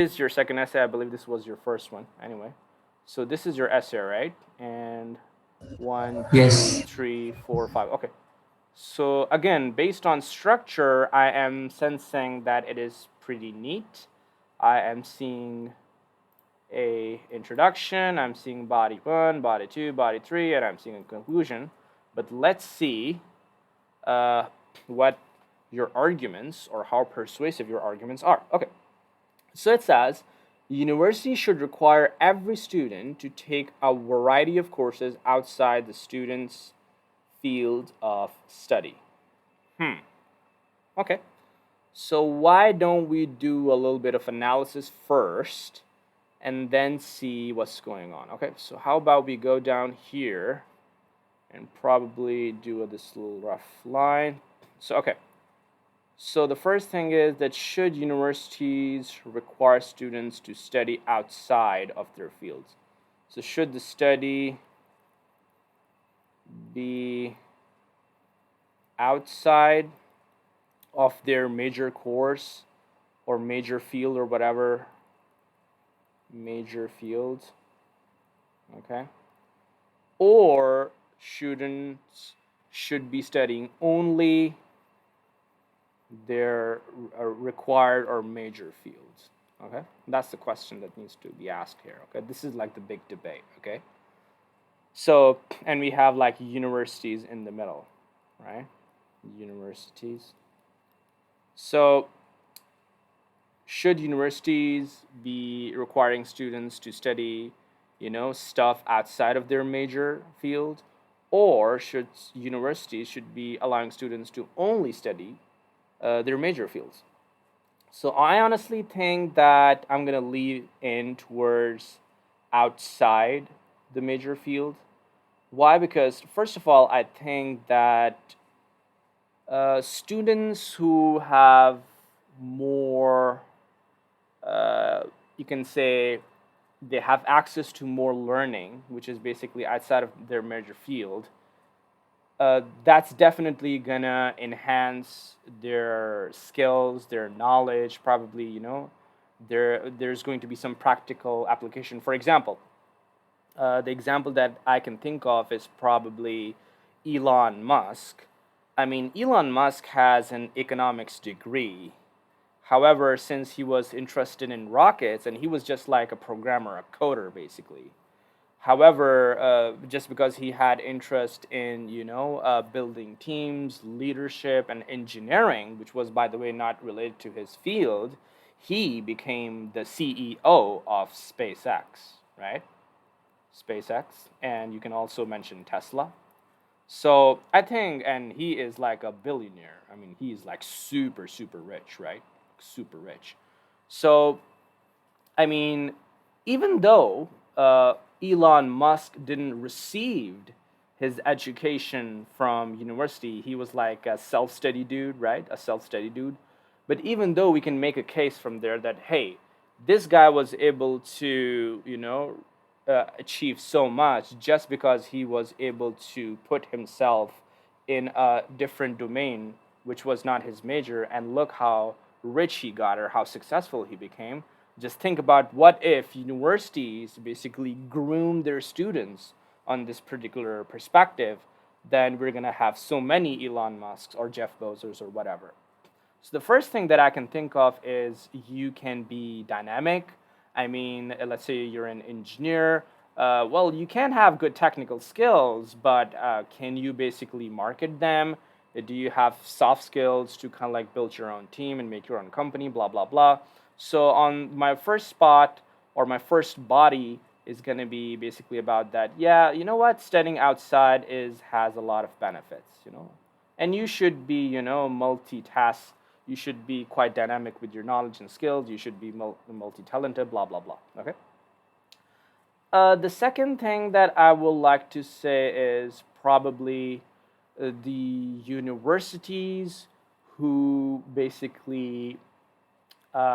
This is your second essay. I believe this was your first one. Anyway, so this is your essay, right? And one, two, Yes. three, four, five. Okay. So again, based on structure, I am sensing that it is pretty neat. I am seeing a introduction. I'm seeing body one, body two, body three, and I'm seeing a conclusion. But let's see uh, what your arguments or how persuasive your arguments are. Okay. So it says, university should require every student to take a variety of courses outside the student's field of study. Okay. So why don't we do a little bit of analysis first and then see what's going on? Okay. So how about we go down here and probably do this little rough line. So okay. So the first thing is that should universities require students to study outside of their fields? So should the study be outside of their major course or major field or whatever major field? Okay. Or students should be studying only their required or major fields. Okay, that's the question that needs to be asked here. Okay, this is like the big debate. Okay, so and we have like universities in the middle, right? Universities. So should universities be requiring students to study, stuff outside of their major field, or should universities should be allowing students to only study their major fields? So I honestly think that I'm gonna lean in towards outside the major field. Why? Because first of all, I think that students who have more, uh, you can say, they have access to more learning, which is basically outside of their major field. That's definitely gonna enhance their skills, their knowledge. Probably, there's going to be some practical application. For example, the example that I can think of is probably Elon Musk. I mean, Elon Musk has an economics degree. However, since he was interested in rockets and he was just like a programmer, a coder basically. However, just because he had interest in, building teams, leadership, and engineering, which was, by the way, not related to his field, he became the CEO of SpaceX, right? SpaceX, and you can also mention Tesla. So I think, and he is like a billionaire. I mean, he's like super, super rich, right? Super rich. So I mean, even though Elon Musk didn't receive his education from university, he was like a self-study dude, right? A self-study dude. But even though we can make a case from there that hey, this guy was able to, achieve so much just because he was able to put himself in a different domain, which was not his major, and look how rich he got or how successful he became. Just think about what if universities basically groom their students on this particular perspective, then we're going to have so many Elon Musks or Jeff Bezos or whatever. So the first thing that I can think of is you can be dynamic. I mean, let's say you're an engineer. Well, you can have good technical skills, but can you basically market them? Do you have soft skills to kind of like build your own team and make your own company? Blah blah blah. So on my first spot or my first body is going to be basically about that. Yeah, you know what? Studying outside is has a lot of benefits. And you should be multitask. You should be quite dynamic with your knowledge and skills. You should be multi-talented. Blah blah blah. Okay. The second thing that I would like to say is probably the universities who basically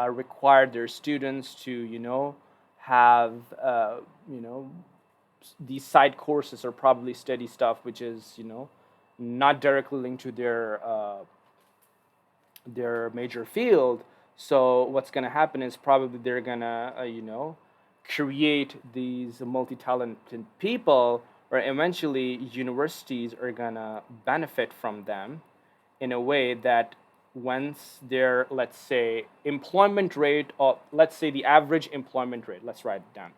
require their students to have you know these side courses or probably study stuff which is not directly linked to their major field, So what's going to happen is probably they're going to, create these multi-talented people, or eventually universities are going to benefit from them in a way that once their, let's say, employment rate, or let's say the average employment rate, let's write it down.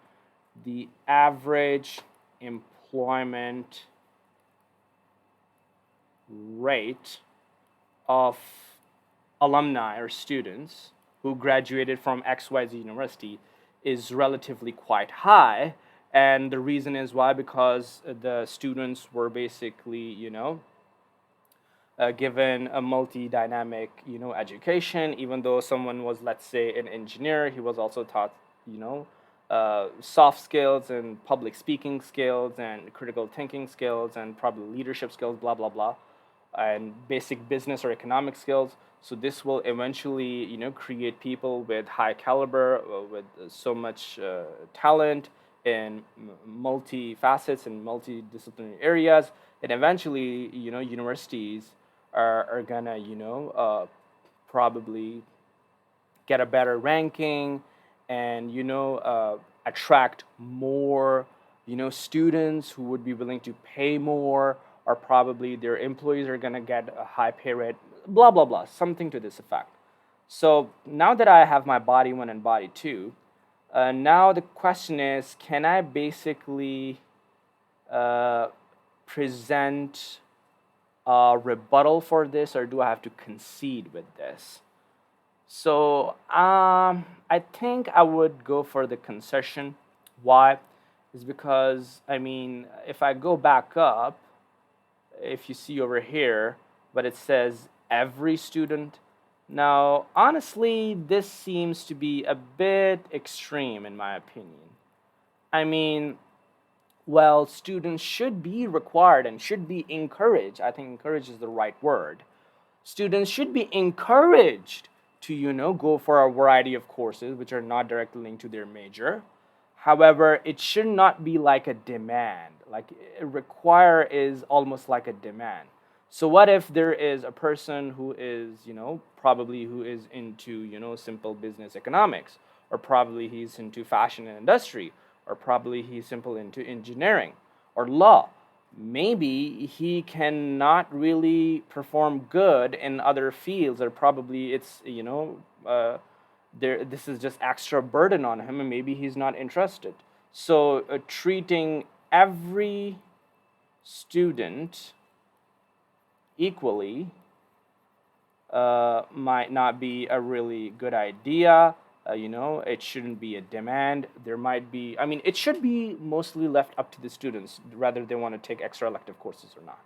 The average employment rate of alumni or students who graduated from XYZ university is relatively quite high. And the reason is why? Because the students were basically, given a multi-dynamic, education. Even though someone was, let's say, an engineer, he was also taught, soft skills and public speaking skills and critical thinking skills and probably leadership skills, blah blah blah, and basic business or economic skills. So this will eventually, create people with high caliber, with so much talent in multi facets and multidisciplinary areas, and eventually, universities are gonna, probably get a better ranking, and attract more, students who would be willing to pay more, or probably their employees are gonna get a high pay rate, blah blah blah, something to this effect. So now that I have my body 1 and body 2, now the question is, can I basically uh, present a rebuttal for this, or do I have to concede with this? So I think I would go for the concession. Why? Is because, I mean, if I go back up, if you see over here, but it says every student. Now, honestly, this seems to be a bit extreme in my opinion. I mean, well, students should be required and should be encouraged. I think encourage is the right word. Students should be encouraged to, go for a variety of courses which are not directly linked to their major. However, it should not be like a demand. Like, require is almost like a demand. So what if there is a person who is, probably who is into, simple business economics, or probably he's into fashion and industry, or probably he's simple into engineering or law. Maybe he cannot really perform good in other fields, or probably it's, this is just extra burden on him, and maybe he's not interested. So treating every student equally might not be a really good idea. It shouldn't be a demand. There might be, I mean, it should be mostly left up to the students, whether they want to take extra elective courses or not.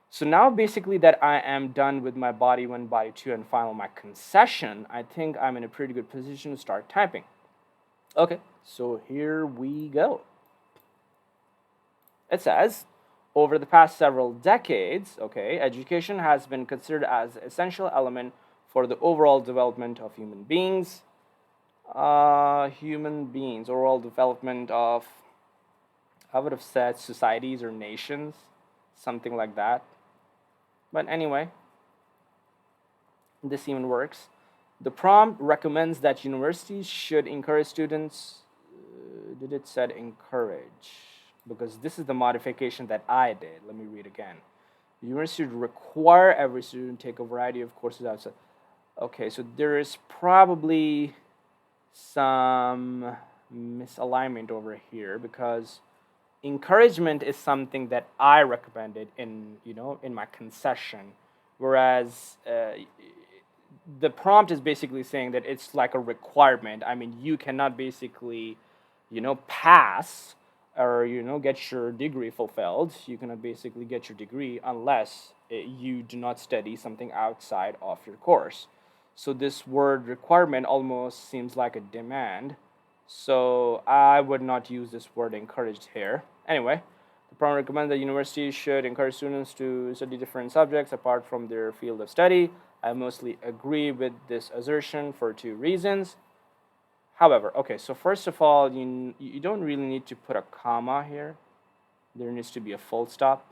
So now basically that I am done with my body 1, body 2, and final my concession, I think I'm in a pretty good position to start typing. Okay, so here we go. It says, over the past several decades, okay, education has been considered as an essential element for the overall development of human beings. Overall development of, I would have said societies or nations, something like that. But anyway, this even works. The prompt recommends that universities should encourage students. Did it said encourage? Because this is the modification that I did. Let me read again. The university should require every student to take a variety of courses outside. Okay, so there is probably some misalignment over here, because encouragement is something that I recommended in, in my concession, whereas the prompt is basically saying that it's like a requirement. I mean, you cannot basically, pass, or get your degree fulfilled. You cannot basically get your degree unless you do not study something outside of your course. So this word requirement almost seems like a demand. So I would not use this word encouraged here. Anyway, the prompt recommends that universities should encourage students to study different subjects apart from their field of study. I mostly agree with this assertion for 2 reasons. However, okay, so first of all, you don't really need to put a comma here. There needs to be a full stop,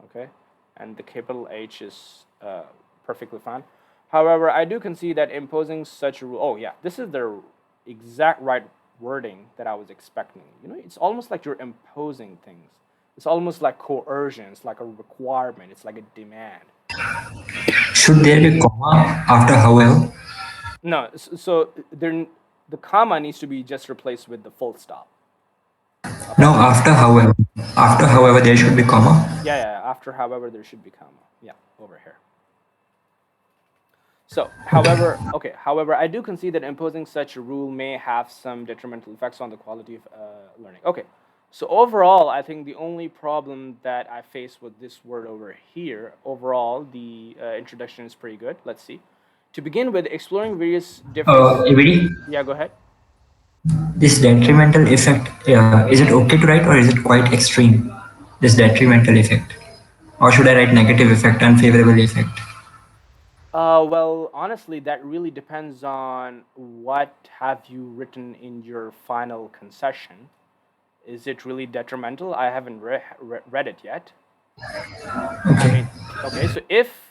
okay? And the capital H is perfectly fine. However, I do concede that imposing such a rule. Oh yeah, this is the exact right wording that I was expecting. It's almost like you're imposing things. It's almost like coercion. It's like a requirement. It's like a demand. Should there be comma after however? No, so there, the comma needs to be just replaced with the full stop. Okay. No, after however. After however, there should be comma. Yeah, yeah. After however, there should be comma. Yeah, over here. So, Okay. however, I do concede that imposing such a rule may have some detrimental effects on the quality of learning. Okay, so overall, I think the only problem that I face with this word over here, overall, the introduction is pretty good. Let's see. To begin with, exploring various different. ABD, Yeah, go ahead. this detrimental effect, is it okay to write or is it quite extreme? This detrimental effect. Or should I write negative effect, unfavorable effect? Well, honestly, that really depends on what have you written in your final concession. Is it really detrimental? I haven't read it yet. I Okay. mean, okay, so if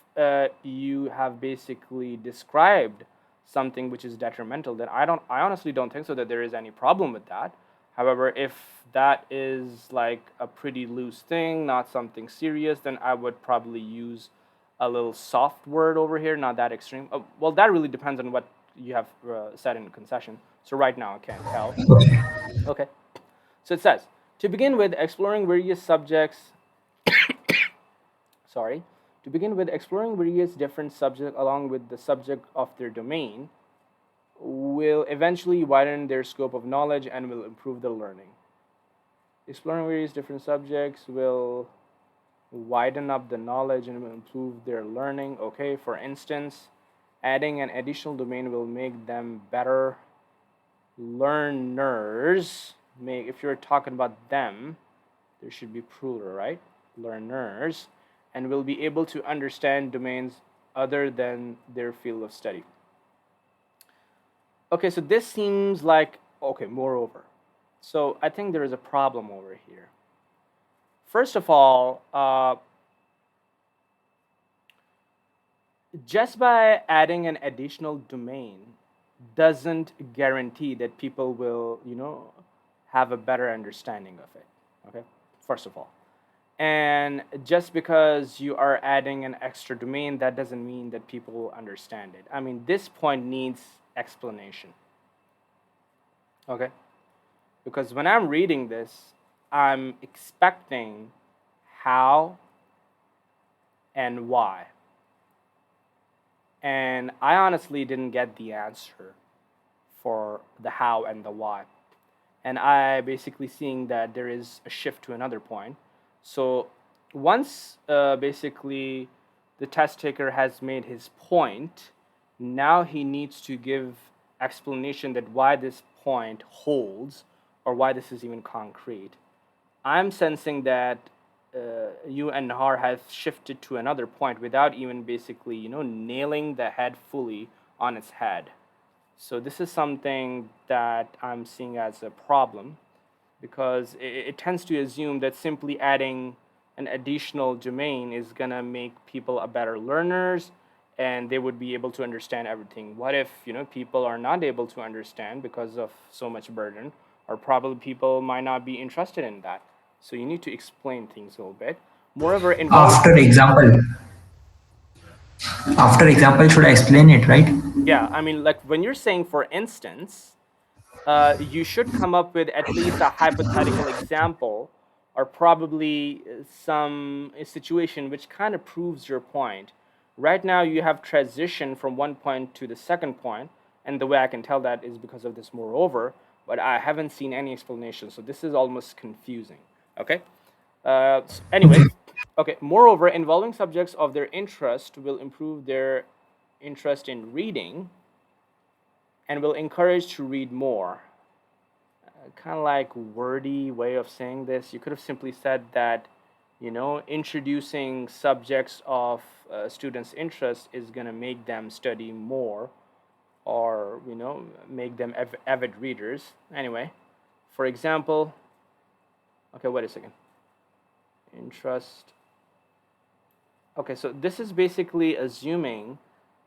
you have basically described something which is detrimental, then I honestly don't think so that there is any problem with that. However, if that is like a pretty loose thing, not something serious, then I would probably use a little soft word over here, not that extreme. Well, that really depends on what you have said in concession. So right now I can't tell. Okay. Okay. So it says, to begin with, exploring various subjects sorry, to begin with, exploring various different subjects along with the subject of their domain will eventually widen their scope of knowledge and will improve the learning. Exploring various different subjects will widen up the knowledge and will improve their learning. Okay, for instance, adding an additional domain will make them better learners. If you're talking about them, there should be plural, right? Learners, and will be able to understand domains other than their field of study. Okay, so this seems like, okay, moreover. So I think there is a problem over here. First of all, just by adding an additional domain doesn't guarantee that people will, have a better understanding of it. Okay, first of all. And just because you are adding an extra domain, that doesn't mean that people will understand it. I mean, this point needs explanation. Okay? Because when I'm reading this, I'm expecting how and why. And I honestly didn't get the answer for the how and the why. And I basically seeing that there is a shift to another point. So once basically the test taker has made his point, now he needs to give explanation that why this point holds or why this is even concrete. I'm sensing that you and Nahar have shifted to another point without even basically, nailing the head fully on its head. So this is something that I'm seeing as a problem because it tends to assume that simply adding an additional domain is gonna make people a better learners and they would be able to understand everything. What if people are not able to understand because of so much burden, or probably people might not be interested in that. So you need to explain things a little bit. Moreover, involving After example, after example, should I explain it, right? yeah, I mean, like when you're saying, for instance, you should come up with at least a hypothetical example or probably some situation which kind of proves your point. Right now, you have transitioned from one point to the second point, and the way I can tell that is because of this moreover, but I haven't seen any explanation, so this is almost confusing. Okay? Okay. Anyways, okay, moreover, involving subjects of their interest will improve their interest in reading and will encourage to read more. Kind of like wordy way of saying this. You could have simply said that, introducing subjects of students' interest is going to make them study more or, make them avid readers. Anyway, for example, okay, wait a second. Interest. Okay, so this is basically assuming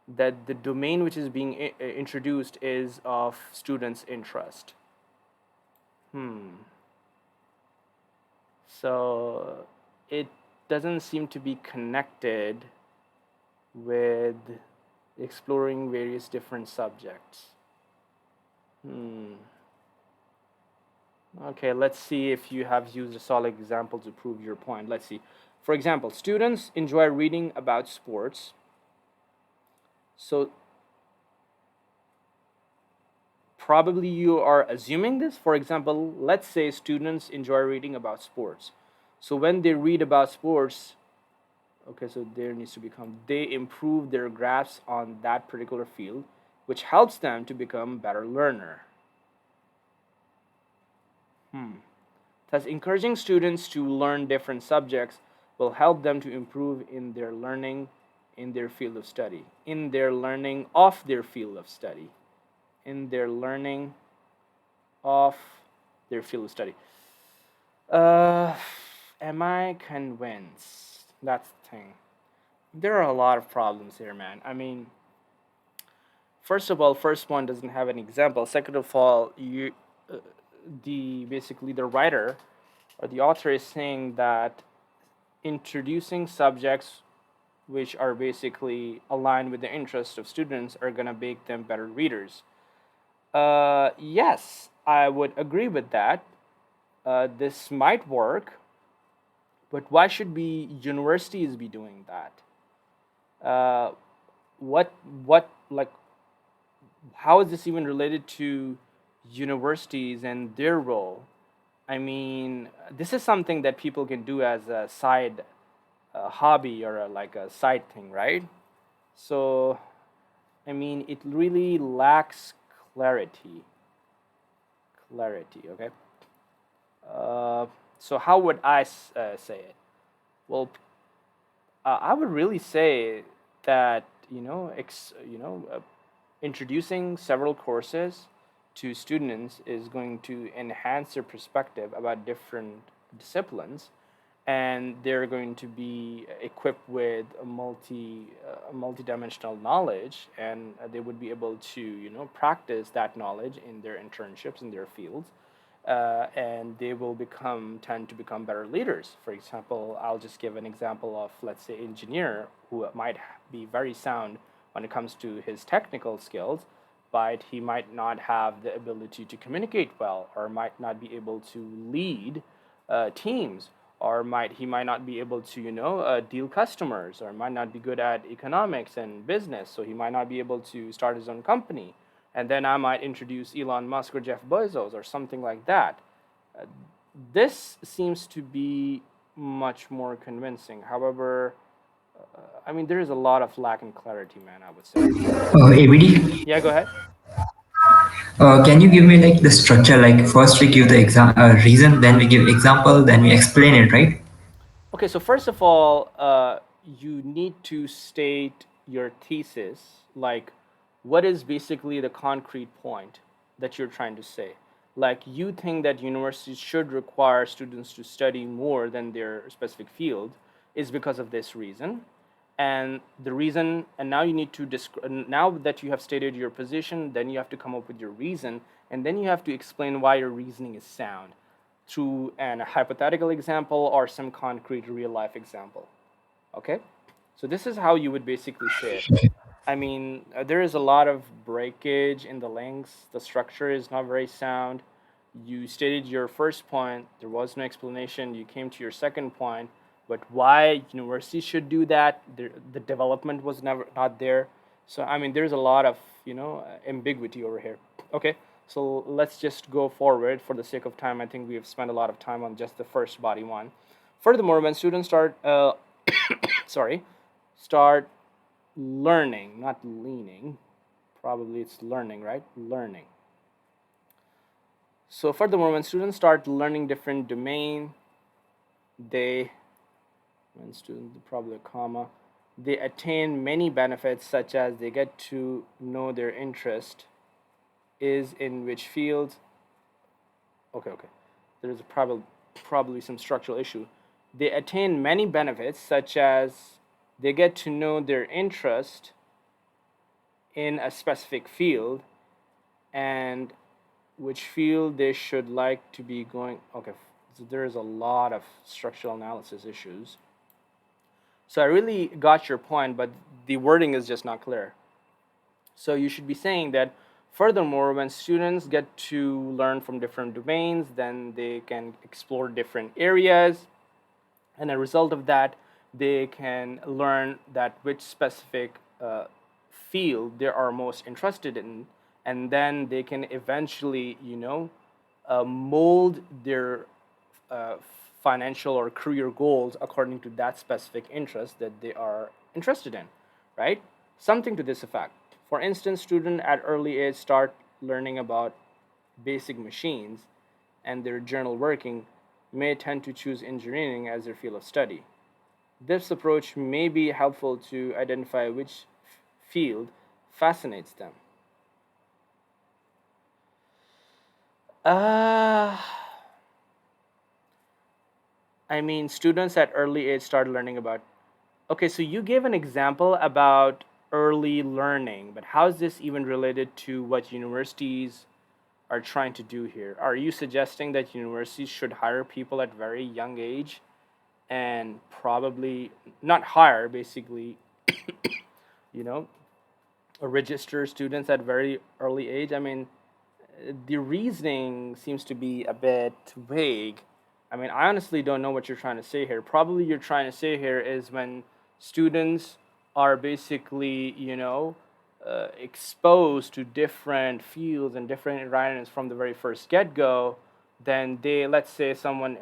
that the domain which is being introduced is of students' interest. So it doesn't seem to be connected with exploring various different subjects. Okay, let's see if you have used a solid example to prove your point. Let's see. For example, students enjoy reading about sports. So probably you are assuming this. For example, let's say students enjoy reading about sports. So when they read about sports, okay, so there needs to become, they improve their grasp on that particular field, which helps them to become better learner. Thus, encouraging students to learn different subjects will help them to improve in their learning in their field of study, in their learning of their field of study, in their learning of their field of study. Am I convinced? That's the thing. There are a lot of problems here, man. I mean, first of all, first one doesn't have an example. Second of all, basically the writer or the author is saying that introducing subjects which are basically aligned with the interests of students are going to make them better readers. Yes, I would agree with that. This might work, but why should be universities be doing that? What like how is this even related to universities and their role? I mean, this is something that people can do as a side hobby or like a side thing, right? So, I mean, it really lacks clarity. Clarity, okay? So, how would I say it? Well, I would really say that introducing several courses to students is going to enhance their perspective about different disciplines, and they're going to be equipped with a multi-dimensional knowledge, and they would be able to practice that knowledge in their internships in their fields, and they will tend to become better leaders. For example, I'll just give an example of, let's say, engineer who might be very sound when it comes to his technical skills, but he might not have the ability to communicate well, or might not be able to lead teams, or he might not be able to deal customers, or might not be good at economics and business, so he might not be able to start his own company. And then I might introduce Elon Musk or Jeff Bezos or something like that. This seems to be much more convincing. However, I mean, there is a lot of lack in clarity, man, I would say. ABD, Yeah, go ahead. can you give me like the structure? Like first we give the reason, then we give example, then we explain it, right? Okay, so first of all, you need to state your thesis, like what is basically the concrete point that you're trying to say. Like, you think that universities should require students to study more than their specific field is because of this reason. And the reason, and now you need to now that you have stated your position, then you have to come up with your reason, and then you have to explain why your reasoning is sound through an hypothetical example or some concrete real life example. Okay? So this is how you would basically say it. I mean, there is a lot of breakage in the links. The structure is not very sound. You stated your first point, there was no explanation. You came to your second point, but why universities should do that? The development was never not there. So I mean, there's a lot of ambiguity over here. Okay, so let's just go forward for the sake of time. I think we have spent a lot of time on just the first body one. Furthermore, when students start, start learning, not leaning. Probably it's learning, right? Learning. So furthermore, when students start learning different domain, probably a comma, they attain many benefits, such as they get to know their interest is in which field. Okay. There is probably some structural issue. They attain many benefits, such as they get to know their interest in a specific field and which field they should like to be going. Okay, so there's a lot of structural analysis issues. So I really got your point, but the wording is just not clear. So you should be saying that furthermore, when students get to learn from different domains, then they can explore different areas, and a result of that, they can learn that which specific field they are most interested in, and then they can eventually, mold their uh, financial or career goals according to that specific interest that they are interested in, right? Something to this effect. For instance, students at early age start learning about basic machines and their journal working may tend to choose engineering as their field of study. This approach may be helpful to identify which field fascinates them. Uh, I mean, students at early age start learning about. Okay, so you gave an example about early learning, but how is this even related to what universities are trying to do here? Are you suggesting that universities should hire people at very young age and probably not hire, basically, you know, register students at very early age? I mean, the reasoning seems to be a bit vague. I mean, I honestly don't know what you're trying to say here. Probably you're trying to say here is when students are basically, exposed to different fields and different environments from the very first get go, then they, let's say, someone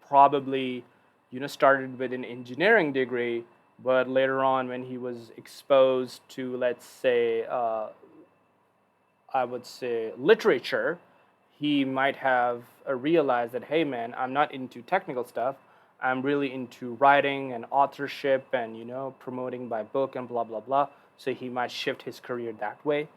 probably, started with an engineering degree, but later on when he was exposed to, let's say, I would say, literature, he might have realized that, hey man, I'm not into technical stuff. I'm really into writing and authorship and, promoting my book and blah blah blah. So he might shift his career that way.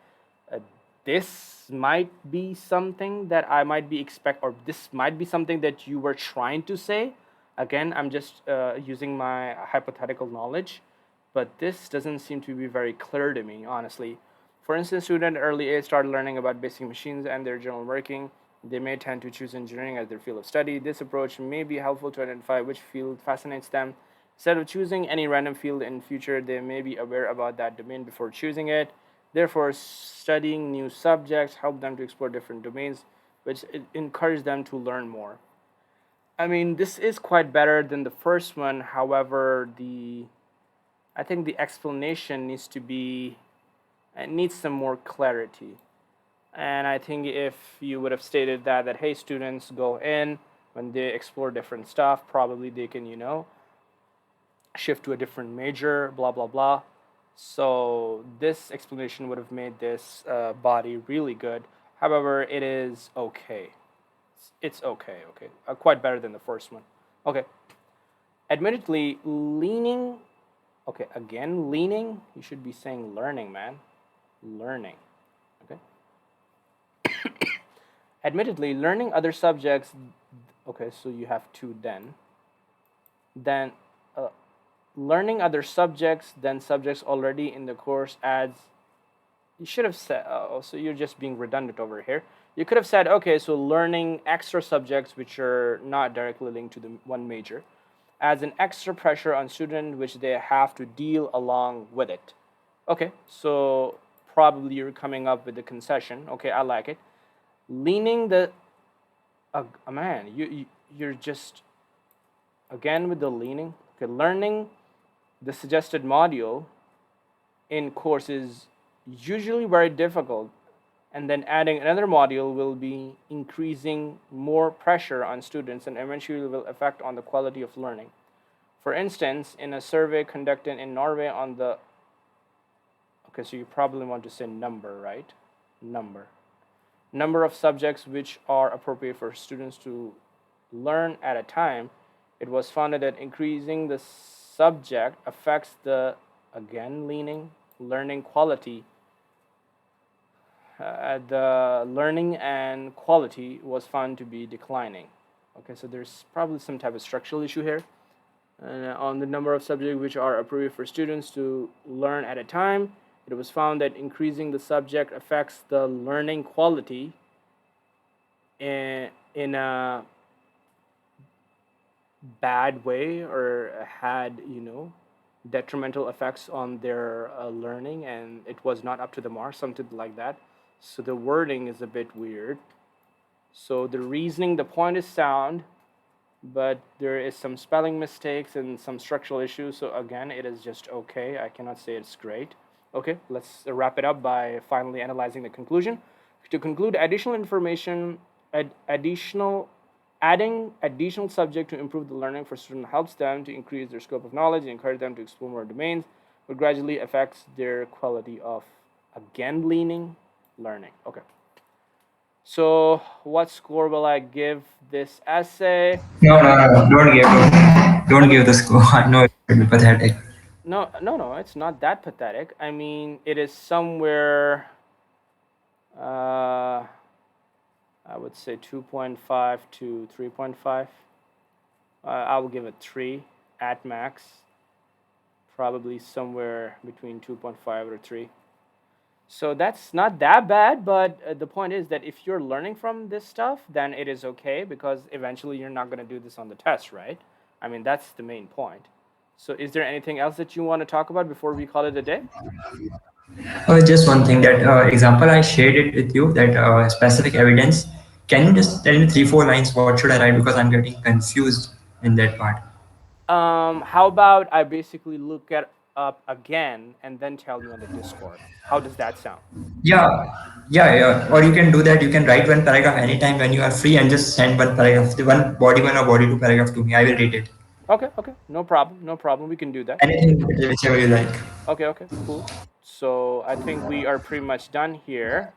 Uh, this might be something that I might be or this might be something that you were trying to say. Again, I'm just using my hypothetical knowledge, but this doesn't seem to be very clear to me, honestly. For instance, students at early age start learning about basic machines and their general working. They may tend to choose engineering as their field of study. This approach may be helpful to identify which field fascinates them. Instead of choosing any random field in future, they may be aware about that domain before choosing it. Therefore, studying new subjects help them to explore different domains, which encourage them to learn more. I mean, this is quite better than the first one. However, the I think the explanation needs to be it needs some more clarity. And I think if you would have stated that hey, students go in when they explore different stuff, probably they can shift to a different major, blah blah blah. So this explanation would have made this body really good. However, it is okay. It's okay, okay, quite better than the first one. Okay, admittedly, leaning. Okay, again, leaning. You should be saying learning, man. Learning. Okay. Admittedly, learning other subjects. Okay, so you have two then. Then uh, learning other subjects than subjects already in the course adds. You should have said. So you're just being redundant over here. You could have said, okay, so learning extra subjects which are not directly linked to the one major adds an extra pressure on students which they have to deal along with it. Okay, so probably you're coming up with a concession. Okay, I like it. Leaning the man, you're just again with the leaning. Okay, learning the suggested module in course is usually very difficult, and then adding another module will be increasing more pressure on students and eventually will affect on the quality of learning. For instance, in a survey conducted in Norway on the okay, so you probably want to say number, right? Number of subjects which are appropriate for students to learn at a time, it was found that increasing the subject affects the again leaning learning quality. The learning and quality was found to be declining. Okay, so there's probably some type of structural issue here. On the number of subjects which are appropriate for students to learn at a time, it was found that increasing the subject affects the learning quality in a bad way, or had, detrimental effects on their learning, and it was not up to the mark, something like that. So the wording is a bit weird. So the reasoning, the point is sound, but there is some spelling mistakes and some structural issues. So again, it is just okay. I cannot say it's great. Okay, let's wrap it up by finally analyzing the conclusion. To conclude, additional information, adding additional subject to improve the learning for students helps them to increase their scope of knowledge and encourage them to explore more domains, but gradually affects their quality of, again, learning. Okay. So what score will I give this essay? No, no, no, no. Don't give the score. I know it will be pathetic. No, it's not that pathetic. I mean, it is somewhere, I would say 2.5 to 3.5. I will give it 3 at max. Probably somewhere between 2.5 or 3. So that's not that bad, but the point is that if you're learning from this stuff, then it is okay, because eventually you're not going to do this on the test, right? I mean, that's the main point. So is there anything else that you want to talk about before we call it a day? Just one thing, that example I shared it with you, that specific evidence. Can you just tell me 3 4 lines? What should I write? Because I'm getting confused in that part. How about I basically look it up again and then tell you on the Discord? How does that sound? Yeah, yeah. Or you can do that. You can write one paragraph anytime when you are free and just send one paragraph, the one body one or body two paragraph to me. I will read it. Okay, no problem, no problem. We can do that. Anything, whichever you like. Okay, cool. So I think we are pretty much done here.